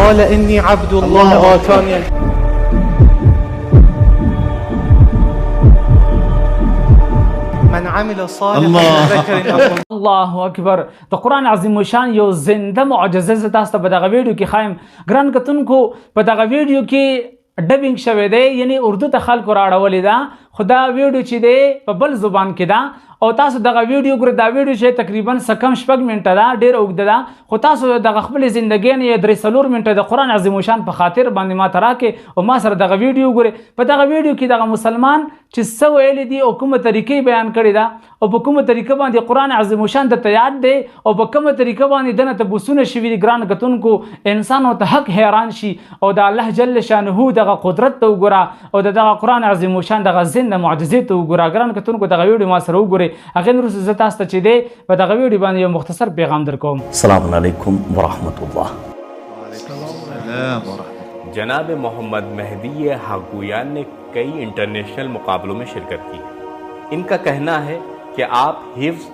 قال إني عبد الله آتاني من عمل صالحا من ذكر أو أنثى. الله اکبر. د قرآن عظیم شان یو زنده معجزه ز تاسو ته په دغه ویډیو کې خایم. ګران کتونکو په دغه ویډیو کې ډبینګ شوی دی، یعنی اردو ته خلکو راړولې ده، خو دا ویډیو چې دی په بل زبان کې ده او تاسو دغه ویډیو ګورئ. دا ویډیو چې تقریبا سکم 6 منټه ده، ډېر اوږده ده، خو تاسو دغه خپل زندګۍ نه یې 3-4 منټه د قرآن عظیم شان په خاطر باندې ما ته راکې او ما سره دغه ویډیو ګورئ. په دغه ویډیو کې دغه مسلمان چې څه ویلي دي او کومه طریقې بیان کړې ده او په کومه طریقه باندې قرآن عظیم شان د یاد دی او په کومه طریقه باندې دنه تبوسونه شوي دي. ګران کتونکو انسان ورته حق حیران شي او د الله جل شانه دغه قدرت ته وګوره او دغه قرآن عظیم شان دغه زنده معجزې ته وګوره. ګران کتونکو دغه ویډیو ما سره وګورئ. هغې نه وروسته زه تاسو ته چې دی په دغه ویډیو باندې یو مختصر پیغام در کوم. السلام علیکم ورحمۃ اللہ. جناب محمد مہدی حقگویان نے کئی انٹرنیشنل مقابلوں میں شرکت کی. ان کا کہنا ہے کہ آپ حفظ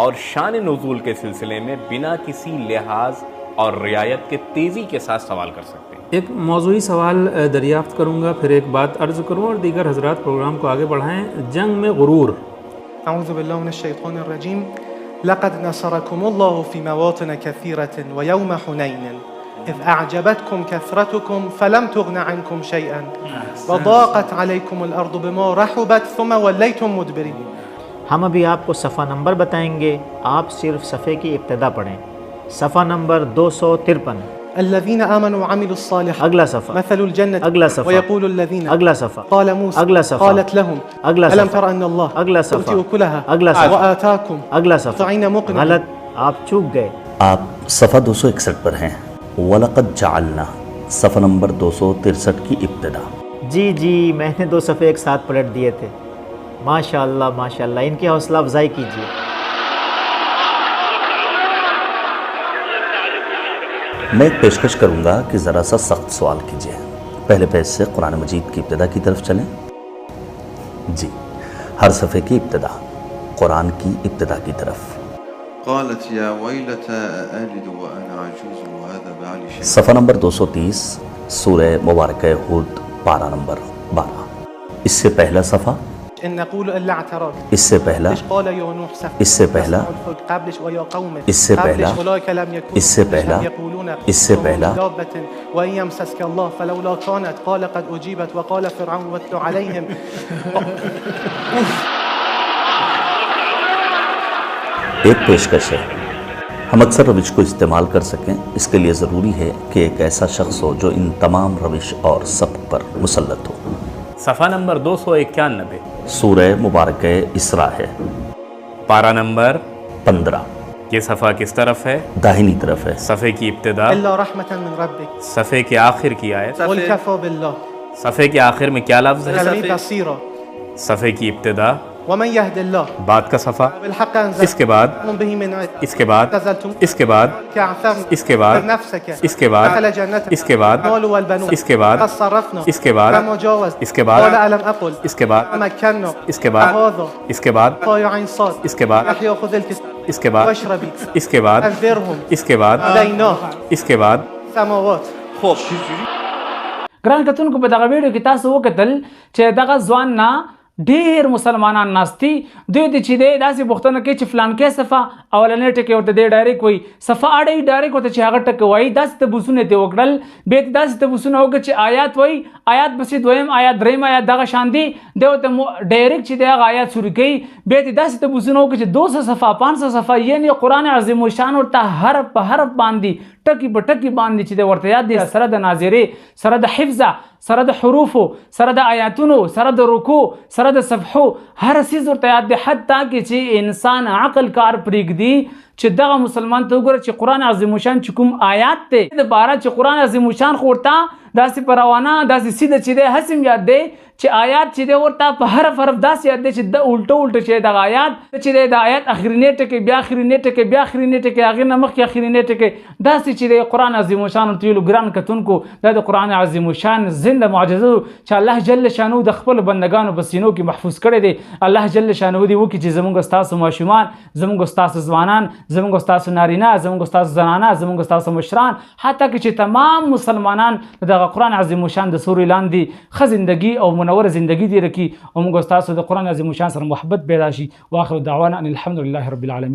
اور شان نزول کے سلسلے میں بنا کسی لحاظ اور رعایت کے تیزی کے ساتھ سوال کر سکتے ہیں. ایک موضوعی سوال دریافت کروں گا، پھر ایک بات عرض کروں اور دیگر حضرات پروگرام کو آگے بڑھائیں. جنگ میں غرور. أعوذ بالله من الشيطان الرجيم. لقد نصركم الله في مواطن كثيرة ويوم حنين إذ أعجبتكم كثرتكم فلم تغن عنكم شيئا وضاقت عليكم الأرض بما رحبت ثم وليتم مدبرين. ہم ابھی آپ کو صفحہ نمبر بتائیں گے، آپ صرف صفحے کی ابتدا پڑھیں. صفحہ نمبر 253. الذين آمنوا وعملوا الصالحات اگلا صفحہ، مثل الجنة اگلا صفحہ، ويقول الذين اگلا صفحہ، قال موسى اگلا صفحہ، قالت لهم اگلا ألم صفحہ، تر أن الله اگلا صفحہ، يؤتي أكلها اگلا صفحہ، وآتاكم اگلا صفحہ. طعين مقنع. غلط، آپ چوک گئے. آپ صفحہ 261 پر ہیں. وَلَقَدْ جَعَلْنَا صفحہ نمبر 263 کی ابتدا. جی میں نے 2 صفحے ایک ساتھ پلٹ دیے تھے. ماشاءاللہ ماشاءاللہ، ان کی حوصلہ افزائی کیجیے. میں ایک پیشکش کروں گا کہ ذرا سا سخت سوال کیجیے. پہلے پیج سے قرآن مجید کی ابتدا کی طرف چلیں. جی، ہر صفحے کی ابتدا قرآن کی ابتدا کی طرف. قالت يا ويلتى أألد وأنا عجوز وهذا بعلي شيخ. صفحہ نمبر 230 سورہ مبارکہ ہود پارہ نمبر 12. اس سے پہلا صفحہ، إن نقول إلا اعتراض. اس سے پہلا، ليش قال يا نوح سفر. اس سے پہلا، قبلش ويا قومه. اس سے پہلا، أولئك لم يكونوا اس سے پہلا، يقولون اس سے پہلا، دابة وإن يمسسك الله فلولا كانت قال قد أجيبت وقال فرعون واتل عليهم. ایک پیشکش ہے. ہم اکثر روش کو استعمال کر سکیں، اس کے لیے ضروری ہے کہ ایک ایسا شخص ہو جو ان تمام روش اور سبق پر مسلط ہو. صفحہ نمبر 291. سورہ مبارکہ اسراء ہے، پارہ نمبر 15. یہ صفحہ کس طرف ہے؟ داہنی طرف ہے. صفحے کی ابتدا، إلا رحمة من ربك. صفحے کے آخر کی آیت. قل كفى بالله. صفحے کے آخر میں کیا لفظ ہے؟ علمي بصيرا. صفحے کی ابتدا، ومن يهد الله بعد کا صفحہ، بالحق أنزل. اس کے بعد، به من عد. اس کے بعد، اعتزلتم اس کے بعد، كعثرن. اس کے بعد، نفسك. اس کے بعد، دخل جنته. اس کے بعد، المال والبنون. اس کے بعد، قد صرفنا. اس کے بعد، كما جاوز. اس کے بعد، قال ألم أقل. اس کے بعد، مكنا. اس کے بعد، هذا اس کے بعد، طايع عين صاد. اس کے بعد، يحيى خذ الكتاب اس کے بعد، واشربي. اس کے بعد، أنذرهم. اس کے بعد، عليناه اس کے بعد. سماوات. ګران کتونکو په دغه ویډیو کې تاسو وکتل چې دغه ځوان نه ډیر مسلمانان ناستی دوی د چې دی داسې پوښتنه کوي چې فلانکې صفحه اولنۍ ټکې ورته دی ډایرکټ وایي صفحه اړوي ډایرکټ ورته چې هغه ټکه وایي داسې تبوسونه یې وکړل بیا یې داسې تبوسونه وکړه چې آیات وایي آیات پسې دویم آیات دریم آیات دغه شان دي دی ورته ډایرکټ چې دی هغه آیات شروع کوي بیا یې داسې تبوسونه وکړه چې 200 صفحه 500 صفحه یعنې قرآن عظیم الشان ورته حرف په حرف باندې ټکی په ټکی باندې چې دی ورته یاد دی سره د ناظرې سره د حفظه سره د حروفو سره د آیاتونو سره د رکوع سره د صفحو هر څیز ورته یاد دی حتی کې چې انسان عقل کار پرېږدي چې دغه مسلمان ته وګوره چې قرآن عظیم الشان چې کوم آیات دی د باره چې قرآن عظیم الشان خو ورته داسې په روانه داسې سیده چې دی هسې یاد دی چې آیات چې دی ورته په حرف داسې یاد دی چې د الټه چې دغه آیات چې دی د آیات اخرینی ټکی بیا اخرینی ټکی بیا اخرینی ټکی هغې نه مخکې اخرینی ټکی داسې چې دی قرآن عظیم الشان ورته ویلو ګران کتونکو دا د قرآن عظیم الشان زنده معجزه چې الله جل شانو د خپل بندگانو په سینو کې محفوظ کړی دی. الله جل شانو دې وکړي چې زموږ ستاسو ماشومان زموږ ستاسو ځوانان زموږ ستاسو نارینه زموږ ستاسو زنانه زموږ ستاسو مشران حتی چې تمام مسلمانان دغه قرآن عظیم الشان د سوري لاندې ښه زندگی او منور زندگی دې رکړي او موږ ستاسو د قرآن عظیم الشان سره محبت پیدا شي. واخر دعوانا ان الحمد لله رب العالمین.